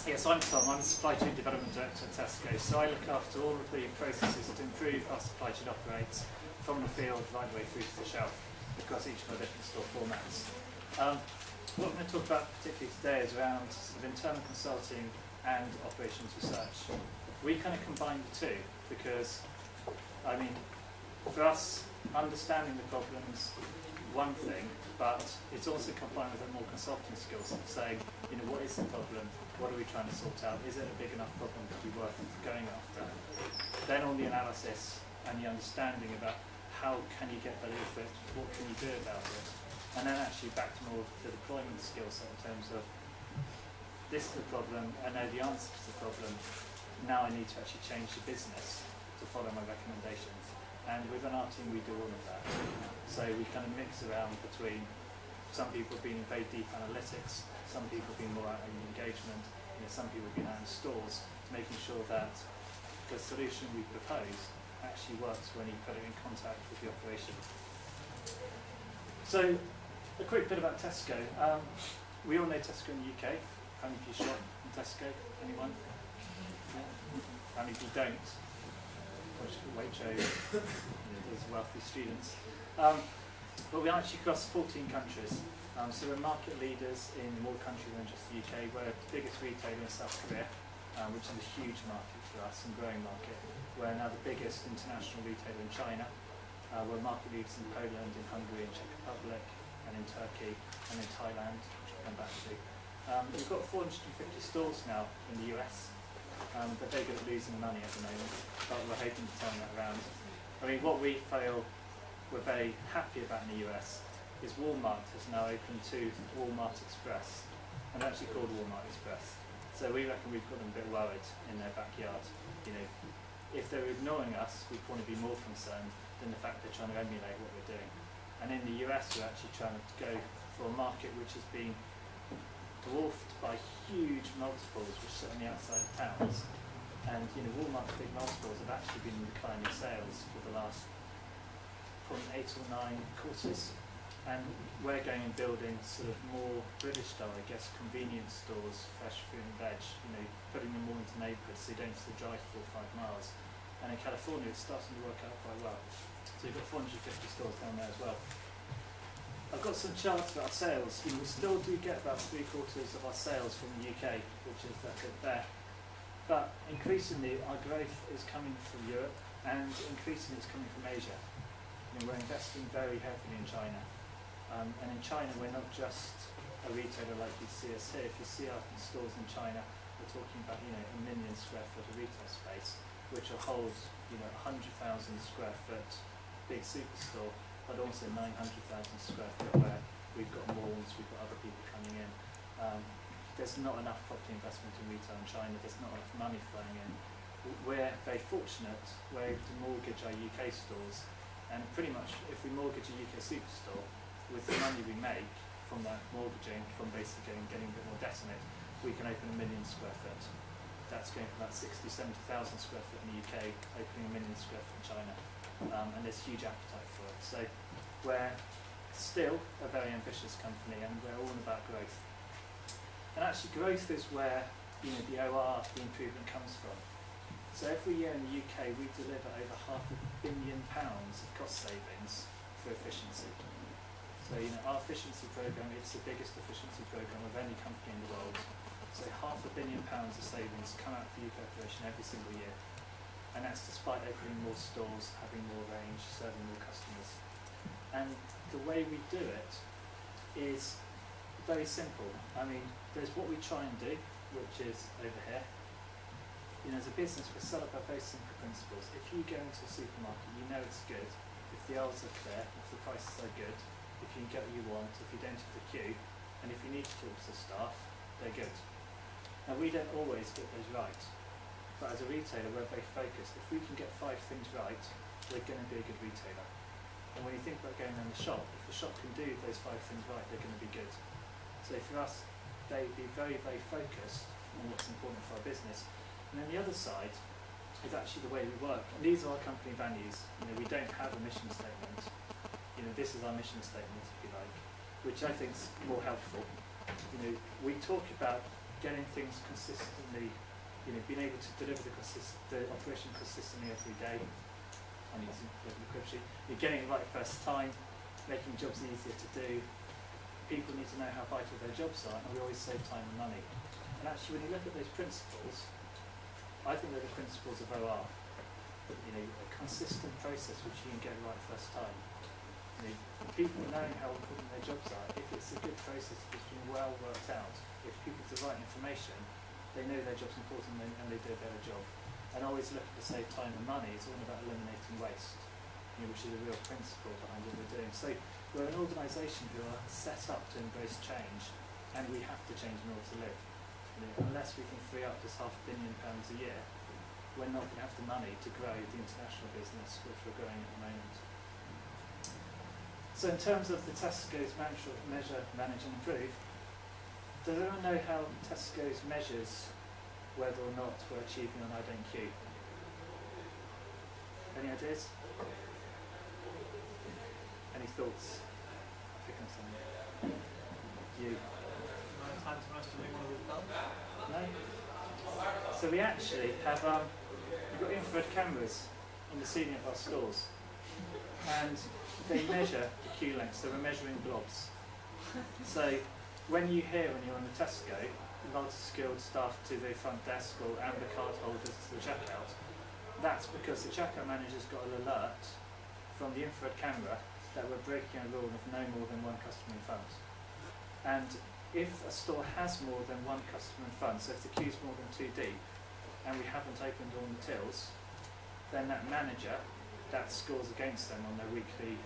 Yes, I'm Tom. I'm the Supply Chain Development Director at Tesco. So I look after all of the processes to improve our supply chain operates from the field right the way through to the shelf across each of our different store formats. What I'm going to talk about particularly today is around sort of internal consulting and operations research. We kind of combine the two because, I mean, for us, understanding the problems one thing, but it's also combined with a more consulting skills of saying, you know, what is the problem? What are we trying to sort out? Is it a big enough problem to be worth going after? Then on the analysis and the understanding about how can you get better with it, what can you do about it? And then actually back to more the deployment skill set in terms of this is the problem, I know the answer to the problem, now I need to actually change the business to follow my recommendations. And within our team we do all of that. So we kind of mix around between some people being very deep analytics, some people being more out in engagement, you know, some people being out in stores, making sure that the solution we propose actually works when you put it in contact with the operation. So a quick bit about Tesco. We all know Tesco in the UK. How many of you shop in Tesco? Anyone? Yeah. How many of you don't? Waitrose, you know, those wealthy students. But we're actually across 14 countries. So we're market leaders in more countries than just the UK. We're the biggest retailer in South Korea, which is a huge market for us and growing market. We're now the biggest international retailer in China. We're market leaders in Poland, in Hungary, in Czech Republic, and in Turkey, and in Thailand, which I'll come back to. We've got 450 stores now in the US. But they're good at losing money at the moment, but we're hoping to turn that around. I mean, what we feel we're very happy about in the US is Walmart has now opened to Walmart Express, and they're actually called Walmart Express. So we reckon we've got them a bit worried in their backyard. You know, if they're ignoring us, we'd probably be more concerned than the fact they're trying to emulate what we're doing. And in the US, we're actually trying to go for a market which has been dwarfed by huge multiples which sit on the outside of towns. And you know, Walmart's big multiples have actually been declining sales for the last probably 8 or 9 quarters. And we're going and building sort of more British style, I guess, convenience stores, fresh fruit and veg, you know, putting them more into neighbourhoods so you don't have to drive 4 or 5 miles. And in California it's starting to work out quite well. So you've got 450 stores down there as well. I've got some charts about sales. We still do get about 3/4 of our sales from the UK, which is that bit there. But increasingly our growth is coming from Europe and increasingly it's coming from Asia. You know, we're investing very heavily in China. And in China we're not just a retailer like you see us here. If you see our stores in China, we're talking about, you know, 1 million square foot of retail space, which will hold, you know, 100,000 square foot big superstore, but also 900,000 square foot where we've got malls, we've got other people coming in. There's not enough property investment in retail in China, there's not enough money flowing in. We're very fortunate, we're able to mortgage our UK stores, and pretty much if we mortgage a UK superstore, with the money we make from that mortgaging, from basically getting a bit more debt in it, we can open 1 million square foot. That's going from about 60,000 to 70,000 square foot in the UK, opening 1 million square foot in China. And there's huge appetite for it. So we're still a very ambitious company and we're all about growth. And actually growth is where, you know, the OR, the improvement comes from. So every year in the UK we deliver over £500 million of cost savings for efficiency. So, you know, our efficiency programme, it's the biggest efficiency programme of any company in the world. So £500 million of savings come out of the UK operation every single year. And that's despite opening more stores, having more range, serving more customers. And the way we do it is very simple. I mean, there's what we try and do, which is over here. You know, as a business, we set up our very simple principles. If you go into a supermarket, you know it's good. If the aisles are clear, if the prices are good, if you can get what you want, if you don't have the queue, and if you need to talk to the staff, they're good. Now, we don't always get those right. But as a retailer, we're very focused. If we can get 5 things right, we're going to be a good retailer. And when you think about going around the shop, if the shop can do those 5 things right, they're going to be good. So for us, they be very, very focused on what's important for our business. And then the other side is actually the way we work. And these are our company values. You know, we don't have a mission statement. You know, this is our mission statement, if you like, which I think is more helpful. You know, we talk about getting things consistently, being able to deliver the operation consistently every day. I need to look at the crib sheet. You're getting it right first time, making jobs easier to do. People need to know how vital their jobs are, and we always save time and money. And actually, when you look at those principles, I think they're the principles of OR. A consistent process which you can get right first time. People knowing how important their jobs are, if it's a good process, if it's been well worked out, if people have the right information, they know their job's important and they do a better job. And always looking to save time and money, it's all about eliminating waste, which is a real principle behind what we're doing. So we're an organisation who are set up to embrace change, and we have to change in order to live. Unless we can free up this £500 million a year, we're not going to have the money to grow the international business, which we're growing at the moment. So in terms of the Tesco's measure, manage and improve, does anyone know how Tesco's measures whether or not we're achieving an IDQ? Any ideas? Any thoughts? I think I'm saying. You? 9 times most of what we've done? No? So we actually have we've got infrared cameras in the ceiling of our stores, and they measure the queue length, so we're measuring blobs. So when you're on the Tesco, multi-skilled staff to the front desk and the card holders to the checkout, that's because the checkout manager's got an alert from the infrared camera that we're breaking a rule of no more than one customer in front. And if a store has more than one customer in front, so if the queue's more than 2 deep, and we haven't opened all the tills, then that manager, that scores against them on their weekly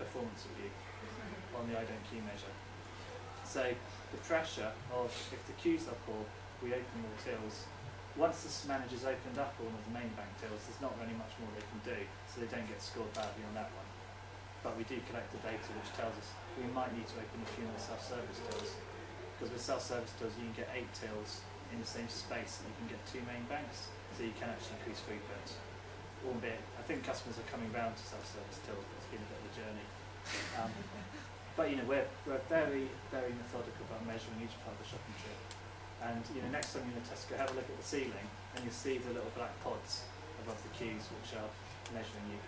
performance review on the I don't queue measure. So the pressure of, if the queues are poor, we open more tills. Once the manager's opened up all of the main bank tills, there's not really much more they can do, so they don't get scored badly on that one. But we do collect the data which tells us we might need to open a few more self-service tills, because with self-service tills you can get 8 tills in the same space that you can get 2 main banks, so you can actually increase throughput. Albeit, I think customers are coming round to self-service tills, but it's been a bit of a journey. But we're very, very methodical about measuring each part of the shopping trip. And next time you're in Tesco, have a look at the ceiling, and you'll see the little black pods above the queues which are measuring you.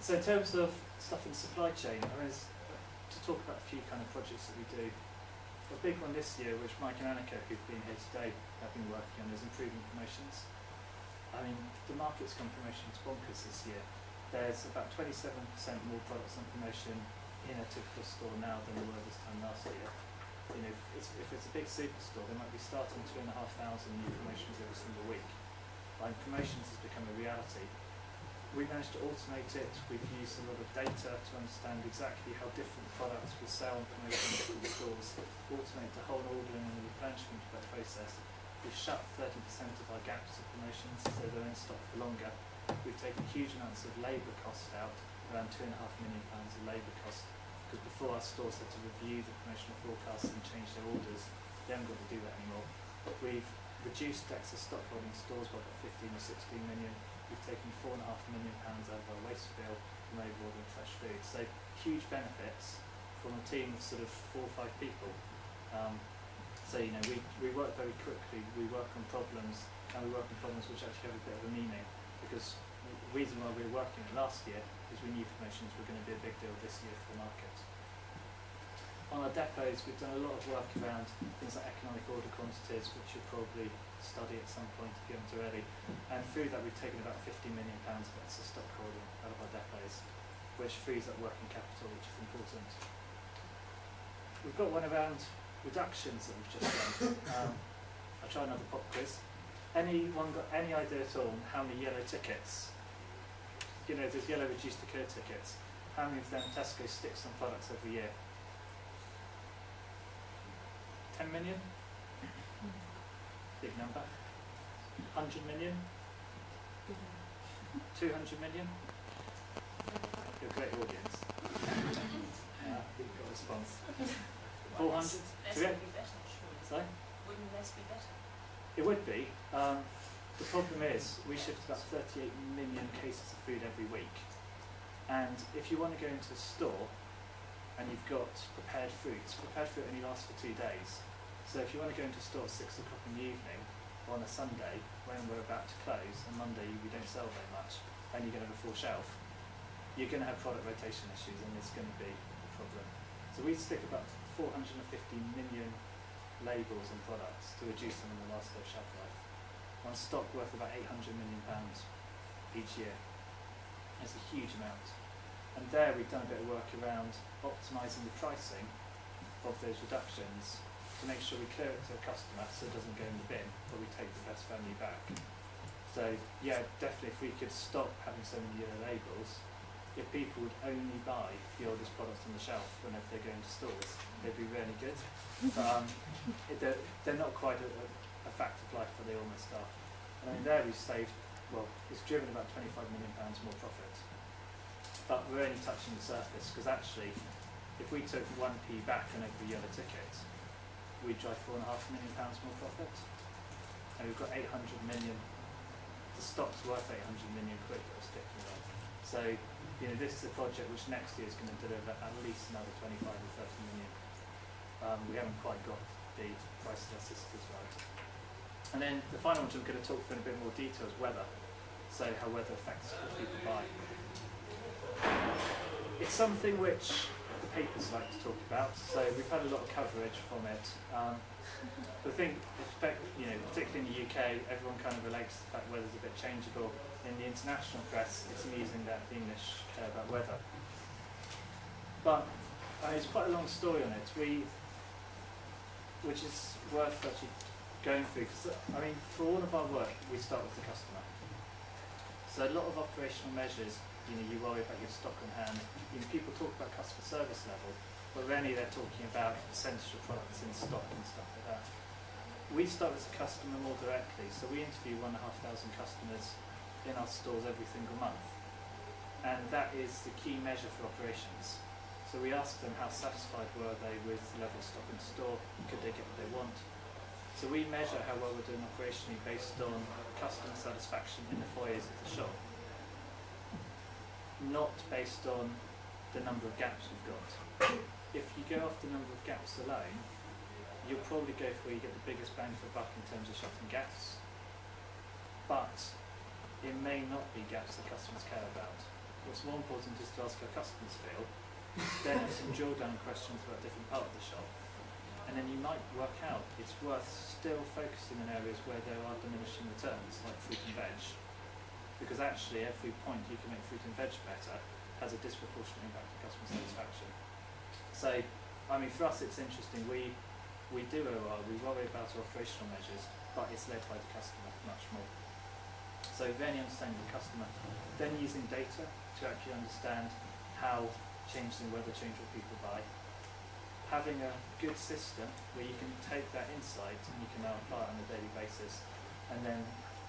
So in terms of stuff in supply chain, to talk about a few kind of projects that we do. A big one this year, which Mike and Annika, who've been here today, have been working on, is improving promotions. The market's gone promotions bonkers this year. There's about 27% more products on promotion in a typical store now than there were this time last year. If it's a big superstore, they might be starting 2,500 new promotions every single week. Promotions has become a reality. We managed to automate it. We've used a lot of data to understand exactly how different products will sell and promote in different stores, automate the whole ordering and the replenishment of that process. We've shut 30% of our gaps of promotions, so they're in stock for longer. We've taken huge amounts of labour cost out, around £2.5 million of labour cost, because before our stores had to review the promotional forecasts and change their orders. They haven't got to do that anymore. We've reduced excess stock holding stores by about 15 or 16 million. We've taken £4.5 million out of our waste bill from over-ordering fresh food. So huge benefits from a team of sort of 4 or 5 people. We work very quickly, we work on problems, and we work on problems which actually have a bit of a meaning, because the reason why we were working last year is we knew promotions were going to be a big deal this year for the market. On our depots, we've done a lot of work around things like economic order quantities, which you'll probably study at some point if you haven't already. And through that, we've taken about £50 million of extra stock holding out of our depots, which frees up working capital, which is important. We've got one around reductions that we've just done. I'll try another pop quiz. Anyone got any idea at all how many yellow tickets? There's yellow reduced to clear tickets. How many of them Tesco sticks on products every year? 10 million? Big number. 100 million? 200 million? You're a great audience. You've got a response. 400? Less would be better, surely. Sorry? Wouldn't less be better? It would be. The problem is we shift about 38 million cases of food every week. And if you want to go into a store and you've got prepared fruit only lasts for 2 days. So if you want to go into a store at 6 o'clock in the evening on a Sunday when we're about to close, and Monday we don't sell very much, and you're going to have a full shelf, you're going to have product rotation issues, and it's going to be a problem. So we stick about 450 million labels and products to reduce them in the last day of shelf life, on stock worth about £800 million each year. It's a huge amount. And there we've done a bit of work around optimising the pricing of those reductions to make sure we clear it to a customer so it doesn't go in the bin, but we take the best value back. So yeah, definitely if we could stop having so many yellow labels, if people would only buy the oldest products on the shelf whenever they go into stores, they'd be really good. But they're not quite a fact of life, but they almost are. And I mean, there we've saved, well, it's driven about £25 million more profit. But we're only touching the surface, because actually, if we took 1p back on every yellow ticket, we'd drive £4.5 million more profit. And we've got 800 million, the stock's worth 800 million quid that we're sticking on. So, you know, this is a project which next year is going to deliver at least another 25 or 30 million. We haven't quite got the price elasticities right. And then the final one which I'm going to talk through in a bit more detail is weather. So how weather affects what people buy. It's something which the papers like to talk about, so we've had a lot of coverage from it. The thing, you know, particularly in the UK, everyone kind of relates to the fact weather's a bit changeable. In the international press, it's amusing that the English care about weather. But it's quite a long story on it, which is worth actually going through, because I mean, for all of our work, we start with the customer. So a lot of operational measures, you know, you worry about your stock on hand. You know, people talk about customer service level, but really they're talking about percentage of products in stock and stuff like that. We start with the customer more directly, so we interview 1,500 customers in our stores every single month, and that is the key measure for operations. So we ask them how satisfied were they with the level of stock in store, could they get what they want. So we measure how well we're doing operationally based on customer satisfaction in the foyers of the shop, not based on the number of gaps we've got. If you go off the number of gaps alone, you'll probably go for where you get the biggest bang for the buck in terms of shutting gaps, but it may not be gaps that customers care about. What's more important is to ask how customers feel, then have some drill down questions about different part of the shop, and then you might work out it's worth still focusing in areas where there are diminishing returns, like fruit and veg, because actually every point you can make fruit and veg better has a disproportionate impact on customer satisfaction. So, I mean, for us it's interesting, we do OR, we worry about our operational measures, but it's led by the customer much more. So very understanding the customer, then using data to actually understand how changes in weather change what people buy. Having a good system where you can take that insight and you can now apply it on a daily basis, and then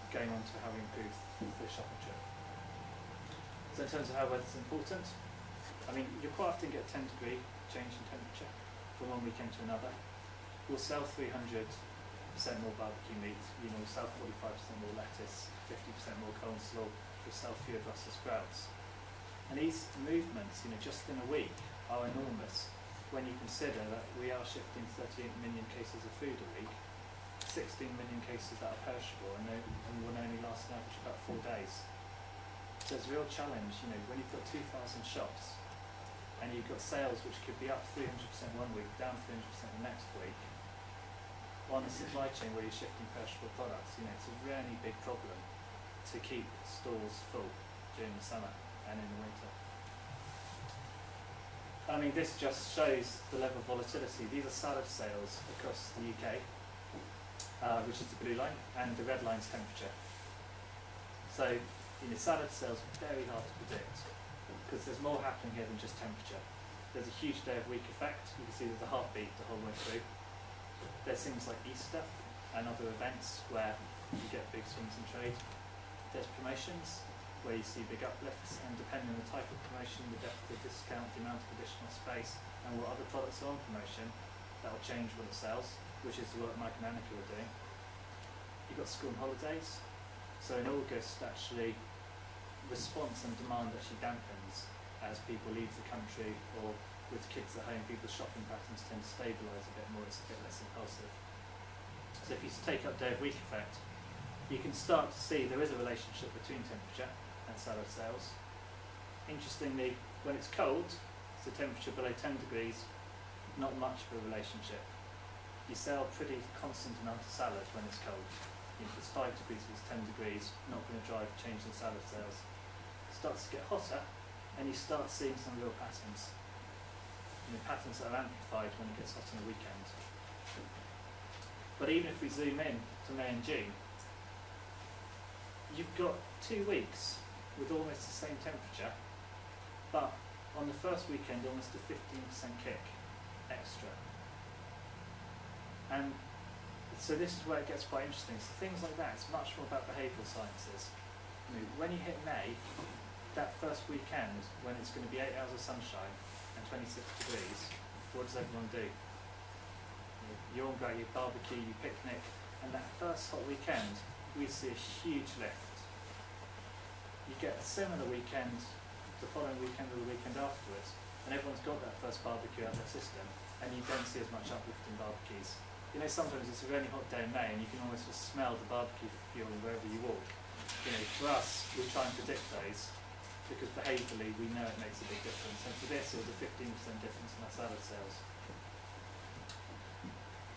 going on to how we improve the shopping trip. So in terms of how weather's important, I mean, you quite often get a 10-degree change in temperature from one weekend to another. We'll sell 300% more barbecue meat, you know, we'll sell 45% more lettuce, 50% more coleslaw, we'll sell fewer Brussels sprouts. And these movements, you know, just in a week are enormous when you consider that we are shifting 38 million cases of food a week, 16 million cases that are perishable, and will only last an average about 4 days. So it's a real challenge, you know, when you've got 2,000 shops and you've got sales which could be up 300% one week, down 300% the next week, on a supply chain where you're shifting perishable products, you know, it's a really big problem to keep stores full during the summer and in the winter. I mean, this just shows the level of volatility. These are salad sales across the UK, which is the blue line, and the red line's temperature. So, you know, salad sales are very hard to predict because there's more happening here than just temperature. There's a huge day of week effect. You can see there's a heartbeat the whole way through. There's things like Easter and other events where you get big swings in trade. There's promotions where you see big uplifts, and depending on the type of promotion, the depth of the discount, the amount of additional space, and what other products are on promotion, that will change what it sells, which is the work Mike and Annika are doing. You've got school and holidays. So in August, actually, response and demand actually dampens as people leave the country, or with kids at home, people's shopping patterns tend to stabilise a bit more, it's a bit less impulsive. So if you take up day of week effect, you can start to see there is a relationship between temperature and salad sales. Interestingly, when it's cold, so temperature below 10 degrees, not much of a relationship. You sell pretty constant amount of salad when it's cold. If it's 5 degrees, if it's 10 degrees, not going to drive change in salad sales. It starts to get hotter, and you start seeing some real patterns. Patterns that are amplified when it gets hot on the weekend. But even if we zoom in to May and June, you've got 2 weeks with almost the same temperature, but on the first weekend almost a 15% kick extra. And so this is where it gets quite interesting. So things like that, it's much more about behavioural sciences. When you hit May, that first weekend when it's going to be 8 hours of sunshine and 26 degrees, what does everyone do? You all go out, you barbecue, you picnic, and that first hot weekend, we see a huge lift. You get a similar weekend the following weekend or the weekend afterwards, and everyone's got that first barbecue out of their system, and you don't see as much uplift in barbecues. Sometimes it's a really hot day in May, and you can almost just smell the barbecue fuel wherever you walk. For us, we try and predict those, because behaviourally we know it makes a big difference, and for this it was a 15% difference in our salad sales.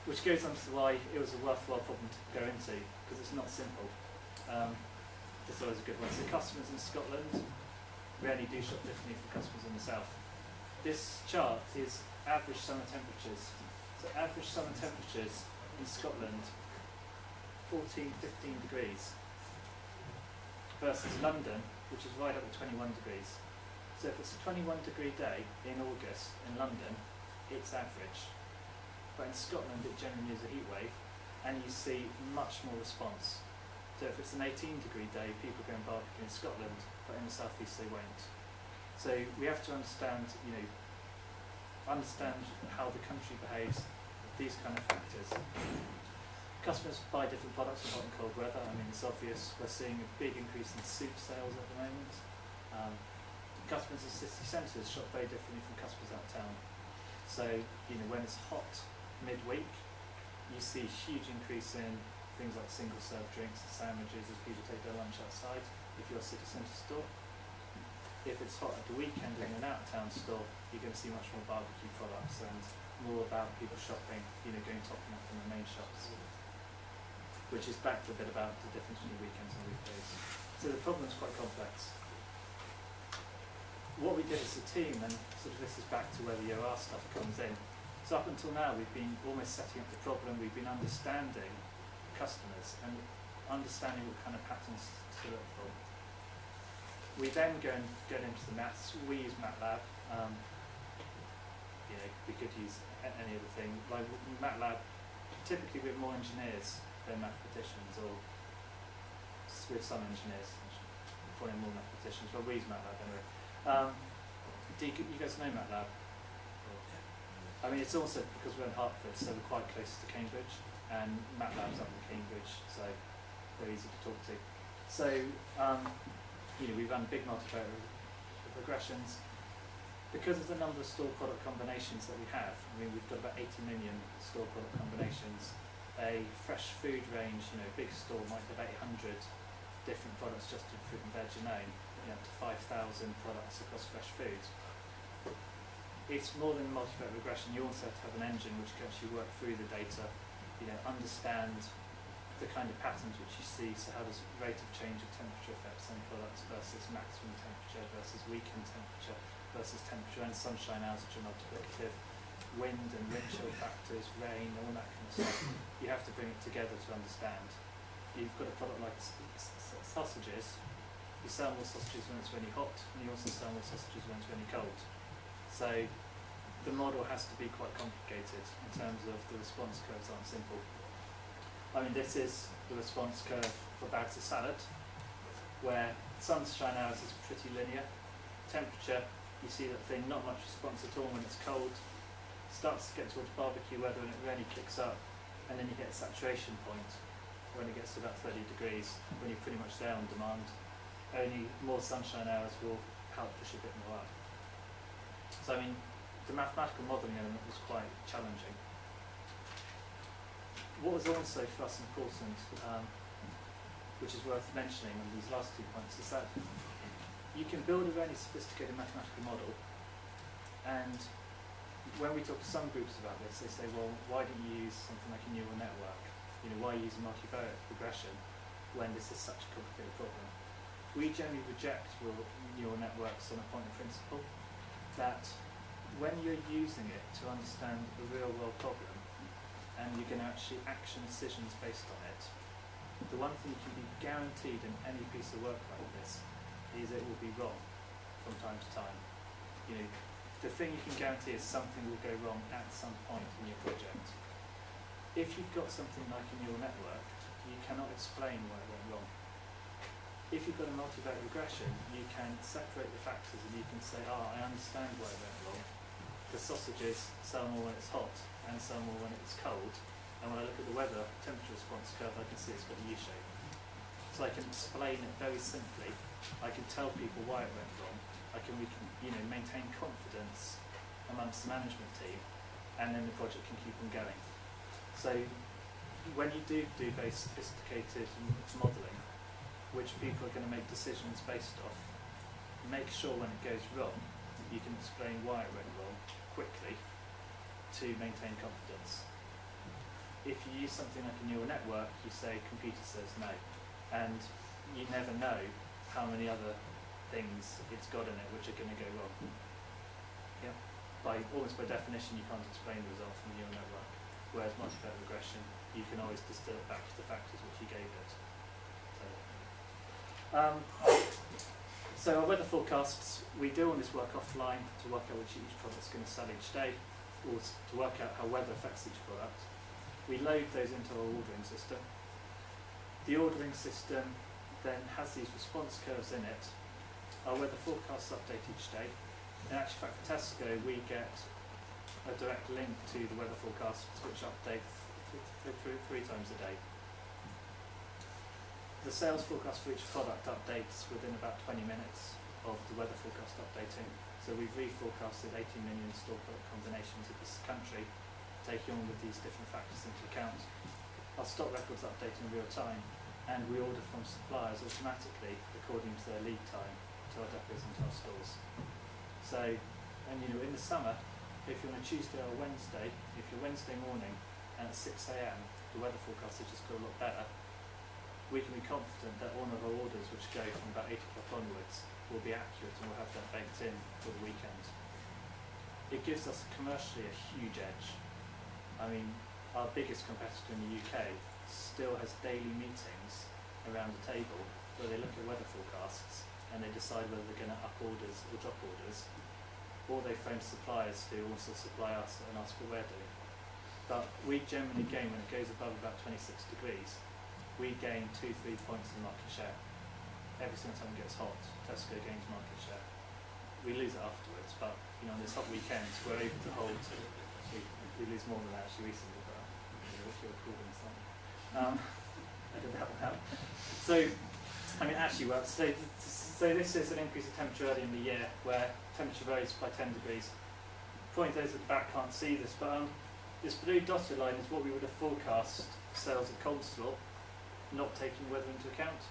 Which goes on to why it was a worthwhile problem to go into, because it's not simple. This is always a good one. So customers in Scotland rarely do shop differently from customers in the south. This chart is average summer temperatures. So average summer temperatures in Scotland, 14, 15 degrees, versus London, which is right up to 21 degrees. So if it's a 21 degree day in August in London, it's average. But in Scotland it generally is a heat wave, and you see much more response. So if it's an 18 degree day, people go and barbecue in Scotland, but in the southeast they won't. So we have to understand, understand how the country behaves, these kind of factors. Customers buy different products in hot and cold weather. It's obvious. We're seeing a big increase in soup sales at the moment. Customers in city centres shop very differently from customers out of town. So, when it's hot midweek, you see a huge increase in things like single-serve drinks and sandwiches as people take their lunch outside, if you're a city centre store. If it's hot at the weekend in an out-of-town store, you're going to see much more barbecue products and more about people shopping, going topping up in the main shops. Which is back to a bit about the difference between weekends and weekdays. So the problem's quite complex. What we did as a team, and this is back to where the OR stuff comes in. So up until now, we've been almost setting up the problem, we've been understanding customers and understanding what kind of patterns to look for. We then go and get into the maths. We use MATLAB. We could use any other thing. Like MATLAB, typically we have more engineers than mathematicians, or with some engineers, probably more mathematicians, but we use MATLAB anyway. Do you guys know MATLAB? It's also because we're in Hertford, so we're quite close to Cambridge, and MATLAB's up in Cambridge, so they're easy to talk to. So, we run big multivariate regressions. Because of the number of store product combinations that we have, we've got about 80 million store product combinations. A fresh food range, a big store might have 800 different products just in fruit and veg alone, up to 5,000 products across fresh food. It's more than multivariate regression. You also have to have an engine which can actually work through the data, understand the kind of patterns which you see. So how does rate of change of temperature affect some products versus maximum temperature versus weekend temperature versus temperature and sunshine hours which are multiplicative, wind and wind chill factors, rain, all that kind of stuff. You have to bring it together to understand. You've got a product like sausages. You sell more sausages when it's really hot, and you also sell more sausages when it's really cold. So the model has to be quite complicated in terms of the response curves aren't simple. This is the response curve for bags of salad, where sunshine hours is pretty linear. Temperature, you see that thing, not much response at all when it's cold. Starts to get towards barbecue weather and it really kicks up, and then you get a saturation point when it gets to about 30 degrees, when you're pretty much there on demand. Only more sunshine hours will help push a bit more up. So the mathematical modelling element was quite challenging. what was also for us important, which is worth mentioning on these last 2 points, is that you can build a really sophisticated mathematical model, and when we talk to some groups about this, they say, well, why don't you use something like a neural network? You know, why use a multivariate regression when this is such a complicated problem? We generally reject neural networks on a point of principle, that when you're using it to understand a real world problem and you're going to actually action decisions based on it, the one thing you can be guaranteed in any piece of work like this is it will be wrong from time to time. You know, the thing you can guarantee is something will go wrong at some point in your project. If you've got something like a neural network, you cannot explain why it went wrong. If you've got a multivariate regression, you can separate the factors and you can say, I understand why it went wrong. The sausages sell more when it's hot and sell more when it's cold. And when I look at the weather temperature response curve, I can see it's got a U shape. So I can explain it very simply. I can tell people why it went wrong. We can maintain confidence amongst the management team, and then the project can keep on going. So when you do very sophisticated modelling, which people are going to make decisions based off, make sure when it goes wrong, you can explain why it went wrong quickly to maintain confidence. If you use something like a neural network, you say computer says no, and you never know how many other things it's got in it which are going to go wrong. Yeah. Almost by definition, you can't explain the result from the neural network. Whereas multivariate regression, you can always distill it back to the factors which you gave it. So our weather forecasts, we do all this work offline to work out which each product's going to sell each day, or to work out how weather affects each product. We load those into our ordering system. The ordering system then has these response curves in it. Our weather forecasts update each day. In actual fact, for Tesco, we get a direct link to the weather forecasts, which update three times a day. The sales forecast for each product updates within about 20 minutes of the weather forecast updating. So we've reforecasted 18 million store product combinations of this country, taking all of these different factors into account. Our stock records update in real time, and we order from suppliers automatically according to their lead time to our depots and to our stores. So, and in the summer, if you're on a Tuesday or Wednesday, if you're Wednesday morning and at 6 AM, the weather forecast has just got a lot better, we can be confident that all of our orders, which go from about 8 o'clock onwards, will be accurate and we'll have that baked in for the weekend. It gives us commercially a huge edge. I mean, our biggest competitor in the UK still has daily meetings around the table where they look at weather forecasts and they decide whether they're going to up orders or drop orders, or they phone suppliers who also supply us and ask what we're doing. But we generally gain, when it goes above about 26 degrees, we gain 2-3 points in market share. Every single time it gets hot, Tesco gains market share. We lose it afterwards, but on this hot weekends, we're able to hold. We lose more than that actually recently, but if you're recording something. I did that one out. So, actually works. So this is an increase of temperature early in the year, where temperature varies by 10 degrees. Point those at the back can't see this, but this blue dotted line is what we would have forecast sales at cold store, not taking weather into account.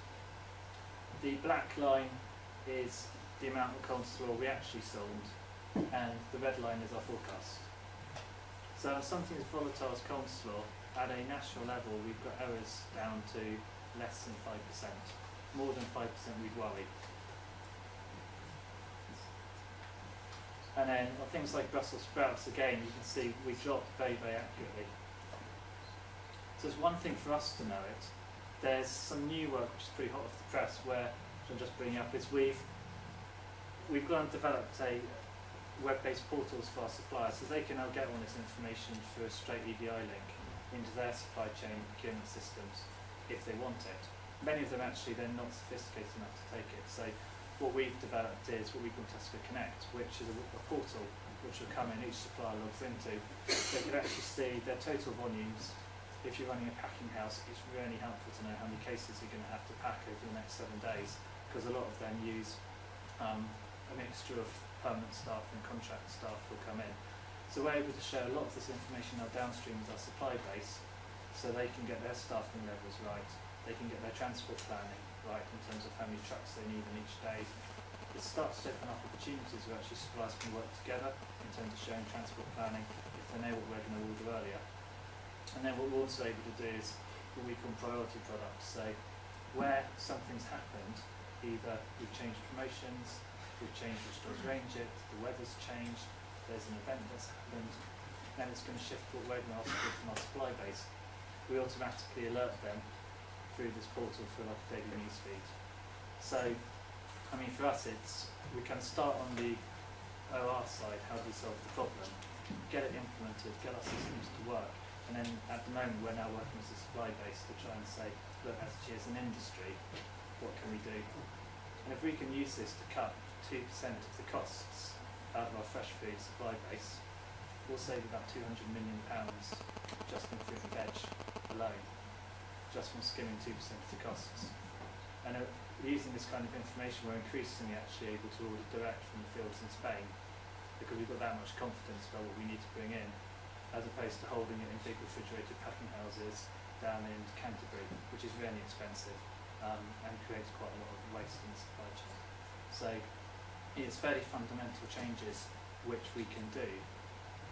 The black line is the amount of cold straw we actually sold, and the red line is our forecast. So on something as volatile as cold straw, at a national level, we've got errors down to less than 5%. More than 5% we'd worry. And then on things like Brussels sprouts, again, you can see we dropped very, very accurately. So it's one thing for us to know it. There's some new work which is pretty hot off the press, where, which I'm just bringing up, is we've gone and developed a web-based portals for our suppliers, so they can now get all this information through a straight EDI link into their supply chain procurement systems if they want it. Many of them actually they're not sophisticated enough to take it. So what we've developed is what we call Tesco Connect, which is a portal which will come in, each supplier logs into. They can actually see their total volumes. If you're running a packing house, it's really helpful to know how many cases you're going to have to pack over the next 7 days, because a lot of them use a mixture of permanent staff and contract staff will come in. So we're able to share a lot of this information now downstream with our supply base, so they can get their staffing levels right, they can get their transport planning right in terms of how many trucks they need in each day. It starts to open up opportunities where actually suppliers can work together in terms of sharing transport planning if they know what we're going to order earlier. And then what we're also able to do is what we call priority products. So where something's happened, either we've changed promotions, we've changed which stores range it, the weather's changed, there's an event that's happened, then it's going to shift what we're going to ask for from our supply base. We automatically alert them through this portal for like a daily news feed. So, I mean, for us, we can start on the OR side, how do we solve the problem, get it implemented, get our systems to work, and then at the moment we're now working as a supply base to try and say, look, actually as an industry, what can we do? And if we can use this to cut 2% of the costs out of our fresh food supply base, we'll save about £200 million just in fruit and veg alone, just from skimming 2% of the costs. And using this kind of information, we're increasingly actually able to order direct from the fields in Spain, because we've got that much confidence about what we need to bring in, as opposed to holding it in big refrigerated packing houses down in Canterbury, which is really expensive and creates quite a lot of waste in the supply chain. So it's fairly fundamental changes which we can do,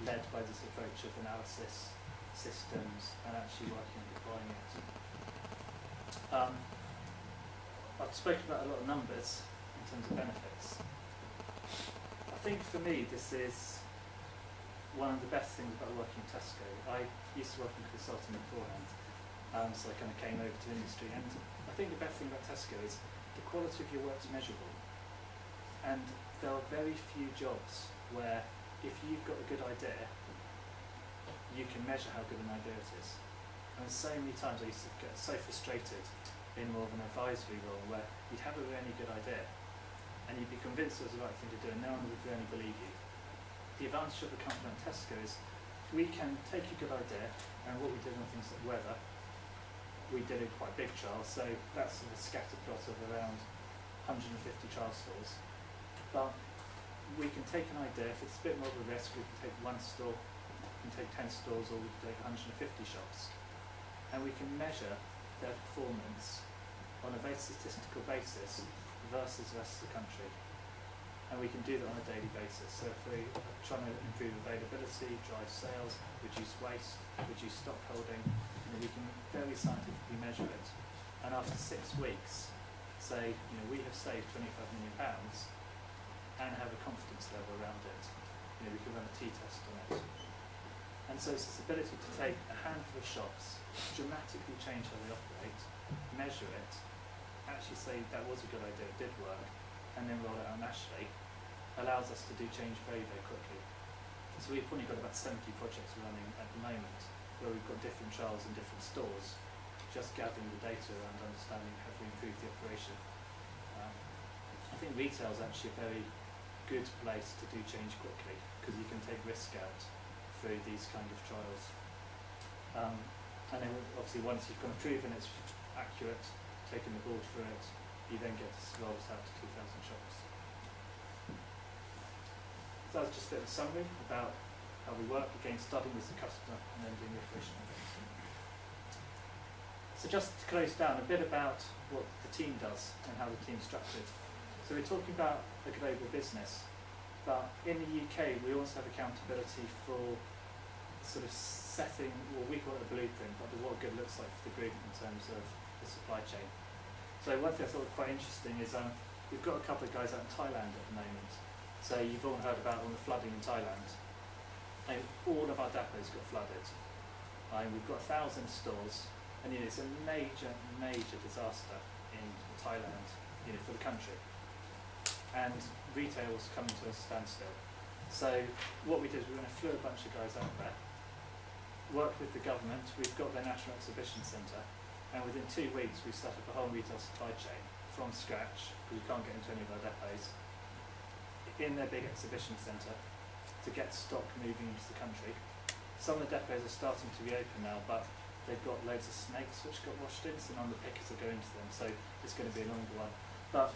led by this approach of analysis, systems, and actually working and deploying it. I've spoken about a lot of numbers in terms of benefits. I think for me this is one of the best things about working at Tesco. I used to work in consulting beforehand, so I kind of came over to industry, and I think the best thing about Tesco is the quality of your work is measurable. And there are very few jobs where if you've got a good idea, you can measure how good an idea it is. And so many times I used to get so frustrated in more of an advisory role where you'd have a really good idea and you'd be convinced it was the right thing to do and no one would really believe you. The advantage of the company at Tesco is we can take a good idea, and what we did on things like weather, we did a quite big trial, so that's a scatter plot of around 150 trial stores. But we can take an idea, if it's a bit more of a risk, we can take one store, we can take 10 stores, or we can take 150 shops. And we can measure their performance on a very statistical basis versus the rest of the country. And we can do that on a daily basis. So if we're trying to improve availability, drive sales, reduce waste, reduce stock holding, we can very scientifically measure it. And after 6 weeks, say, we have saved £25 million and have a confidence level around it. We can run a t-test on it. And so it's this ability to take a handful of shops, dramatically change how they operate, measure it, actually say that was a good idea, it did work, and then roll it out nationally, allows us to do change very, very quickly. So we've probably got about 70 projects running at the moment, where we've got different trials in different stores, just gathering the data around understanding how we improve the operation. I think retail is actually a very good place to do change quickly, because you can take risk out through these kind of trials. And then obviously once you've kind of proven it's accurate, taken the board for it, you then get to roll this out to 2,000 shops. So that's just a bit of a summary about how we work, again starting with the customer and then doing the operational bits. So just to close down, a bit about what the team does and how the team's structured. So we're talking about a global business, but in the UK we also have accountability for sort of setting what we call a blueprint, but what good looks like for the group in terms of the supply chain. So one thing I thought was quite interesting is we've got a couple of guys out in Thailand at the moment. So you've all heard about all the flooding in Thailand. And all of our depots got flooded. We've got 1,000 stores, and it's a major, major disaster in Thailand, for the country. And retail was coming to a standstill. So what we did is we flew a bunch of guys out there, worked with the government. We've got their National Exhibition Centre, and within 2 weeks we set up a whole retail supply chain from scratch, because we can't get into any of our depots, in their big exhibition centre to get stock moving into the country. Some of the depots are starting to reopen now, but they've got loads of snakes which got washed in, so none of the pickers are going to them, so it's going to be a longer one. But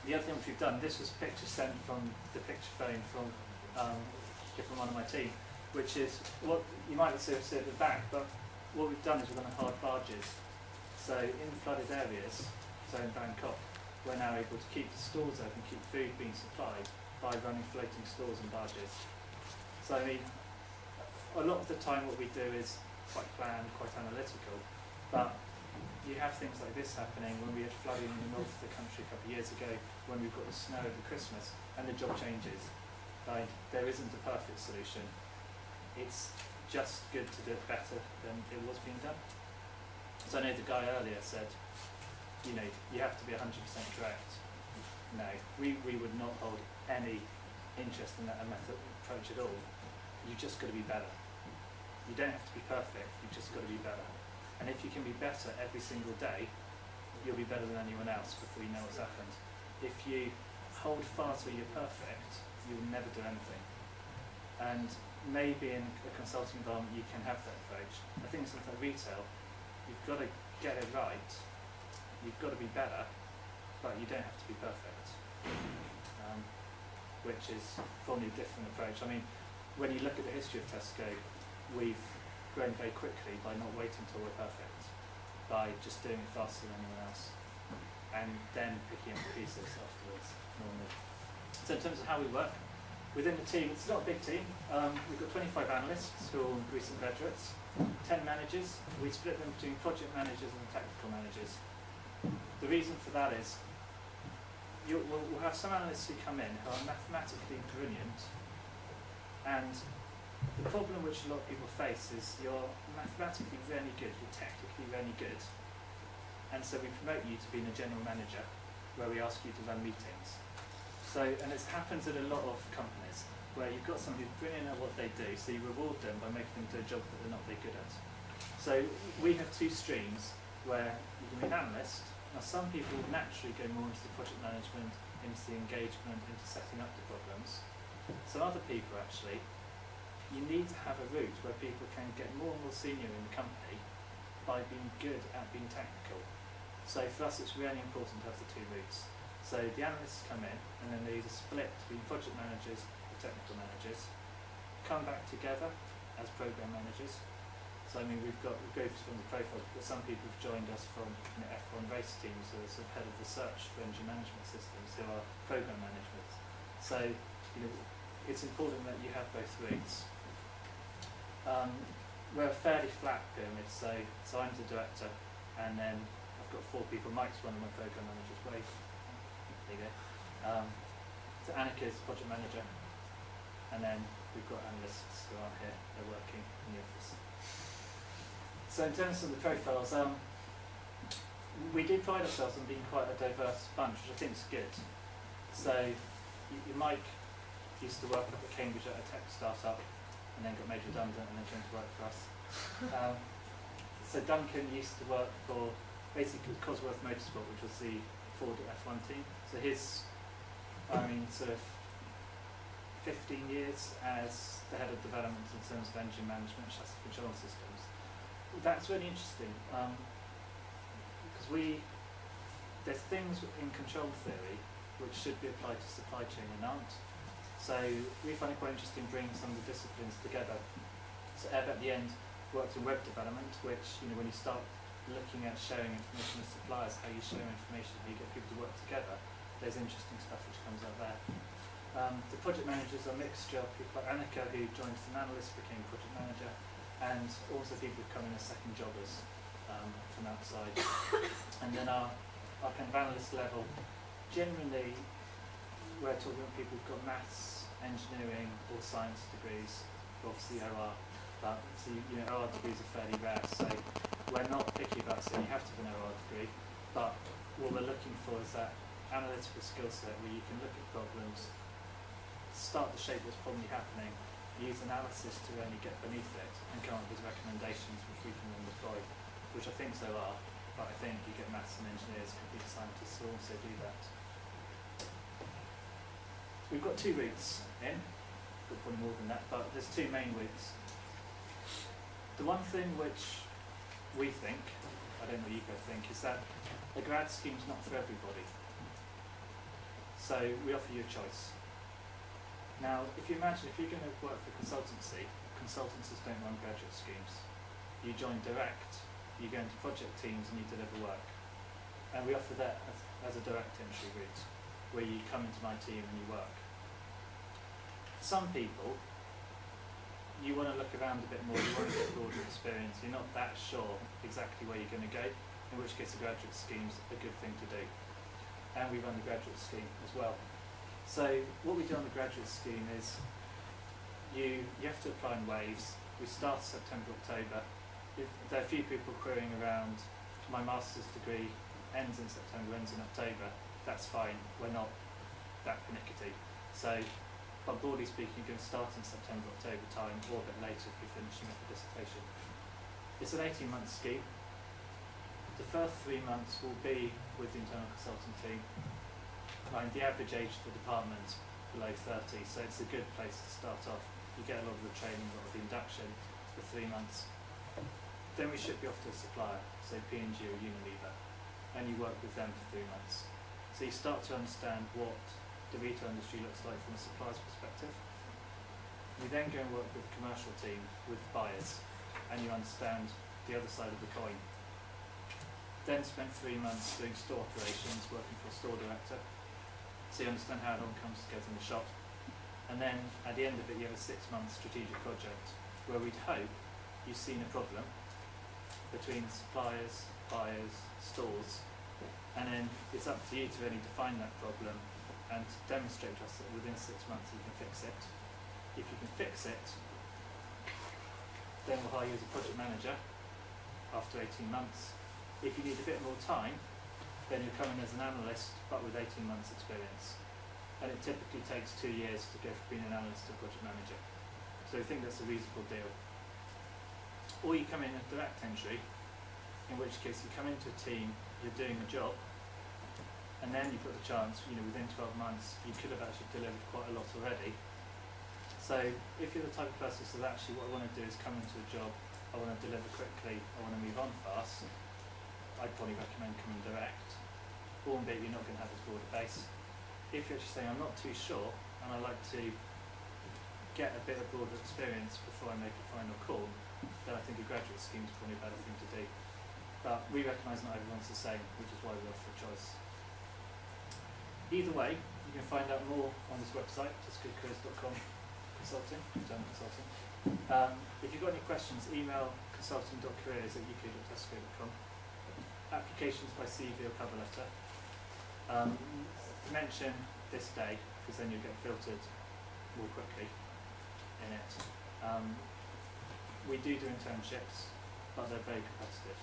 the other thing which we've done, this was picture sent from the picture phone from one of my team, which is what you might see at the back, but what we've done is we've done hard barges. So in the flooded areas, so in Bangkok, we're now able to keep the stores open, keep food being supplied by running floating stores and barges. So I mean, a lot of the time what we do is quite planned, quite analytical, but you have things like this happening when we had flooding in the north of the country a couple of years ago, when we've got the snow over Christmas, and the job changes. Like, there isn't a perfect solution. It's just good to do it better than it was being done. So I know the guy earlier said, you know, you have to be 100% correct. No, we would not hold any interest in that method approach at all. You've just got to be better. You don't have to be perfect, you've just got to be better. And if you can be better every single day, you'll be better than anyone else before you know what's happened. If you hold fast where you're perfect, you will never do anything. And maybe in a consulting environment you can have that approach. I think something like retail, you've got to get it right, you've got to be better, but you don't have to be perfect. Which is probably a different approach. I mean, when you look at the history of Tesco, we've grown very quickly by not waiting until we're perfect, by just doing it faster than anyone else, and then picking up the pieces afterwards, normally. So in terms of how we work, within the team, it's not a big team. We've got 25 analysts who are all recent graduates, 10 managers. We split them between project managers and technical managers. The reason for that is we'll have some analysts who come in who are mathematically brilliant, and the problem which a lot of people face is you're mathematically really good, you're technically really good, and so we promote you to being a general manager, where we ask you to run meetings. So, and it happens in a lot of companies, where you've got somebody who's brilliant at what they do, so you reward them by making them do a job that they're not very good at. So we have two streams, where you can be an analyst. Now some people naturally go more into the project management, into the engagement, into setting up the problems. Some other people actually, you need to have a route where people can get more and more senior in the company by being good at being technical. So for us it's really important to have the two routes. So the analysts come in and then they either split between project managers and technical managers, come back together as program managers. So I mean we go from the profile, but some people have joined us from F1 race teams who are sort of head of research for engine management systems who are program management. So you know, it's important that you have both routes. We're a fairly flat pyramid, so I'm the director, and then I've got 4 people. Mike's one of my program managers. Wait, there you go. So Annika's project manager, and then we've got analysts who aren't here. They're working in the office. So in terms of the profiles, we do pride ourselves on being quite a diverse bunch, which I think is good. So Mike used to work up at Cambridge at a tech startup, and then got made redundant and then came to work for us. So Duncan used to work for basically Cosworth Motorsport, which was the Ford F1 team. So his, I mean, sort of 15 years as the head of development in terms of engine management, chassis control systems. That's really interesting, because there's things in control theory which should be applied to supply chain and aren't. So we find it quite interesting bringing some of the disciplines together. So Hebbert at the end worked in web development, which, you know, when you start looking at sharing information with suppliers, how you share information, how you get people to work together, there's interesting stuff which comes out there. The project managers are a mixture of people like Annika, who joined as an analyst, became project manager, and also people who come in as second jobbers from outside. And then our kind of analyst level, generally we're talking about people who've got maths, engineering, or science degrees, obviously OR, but so you know, OR degrees are fairly rare, so we're not picky about saying you have to have an OR degree, but what we're looking for is that analytical skill set where you can look at problems, start to shape what's probably happening, use analysis to really get beneath it, and come up with recommendations which we can then deploy, which I think so are, but I think you get maths and engineers, computer scientists who also do that. We've got 2 routes in, got probably more than that, but there's 2 main routes. The one thing which we think, I don't know what you guys think, is that a grad scheme's not for everybody. So we offer you a choice. Now, if you imagine if you're going to work for consultancy, consultancies don't run graduate schemes. you join direct, you go into project teams and you deliver work. And we offer that as a direct entry route, where you come into my team and you work. Some people, you want to look around a bit more, you want to get broader experience, you're not that sure exactly where you're going to go, in which case a graduate scheme's a good thing to do. And we run the graduate scheme as well. So what we do on the graduate scheme is you have to apply in waves. We start September, October. If there are a few people querying around my master's degree ends in September, ends in October, that's fine, we're not that pernickety. So, but broadly speaking, you can start in September, October time, or a bit later if you're finishing up a dissertation. It's an 18-month scheme. The first 3 months will be with the internal consulting team. And the average age of the department is below 30, so it's a good place to start off. You get a lot of the training, a lot of the induction for 3 months. Then we ship you off to a supplier, so P&G or Unilever, and you work with them for 3 months. So you start to understand what the retail industry looks like from a supplier's perspective. We then go and work with the commercial team, with buyers, and you understand the other side of the coin. Then spend 3 months doing store operations, working for a store director, so you understand how it all comes together in the shop. And then at the end of it, you have a 6-month strategic project where we'd hope you've seen a problem between suppliers, buyers, stores, and then it's up to you to really define that problem and demonstrate to us that within 6 months you can fix it. If you can fix it, then we'll hire you as a project manager after 18 months. If you need a bit more time, then you'll come in as an analyst, but with 18 months experience. And it typically takes 2 years to go from being an analyst to a project manager. So I think that's a reasonable deal. Or you come in at direct entry, in which case you come into a team, you're doing a job, and then you've got the chance, within 12 months, you could have actually delivered quite a lot already. So if you're the type of person who says, actually what I want to do is come into a job, I want to deliver quickly, I want to move on fast, I'd probably recommend coming direct. Albeit you're not going to have as broad a base. If you're actually saying, I'm not too sure, and I like to get a bit of broader experience before I make a final call, then I think a graduate scheme is probably a better thing to do. But we recognise not everyone's the same, which is why we offer a choice. Either way, you can find out more on this website, tescocareers.com consulting, internal consulting. If you've got any questions, email consulting.careers@uk.tesco.com. Applications by CV or cover letter. Mention this day, because then you'll get filtered more quickly in it. We do internships, but they're very competitive.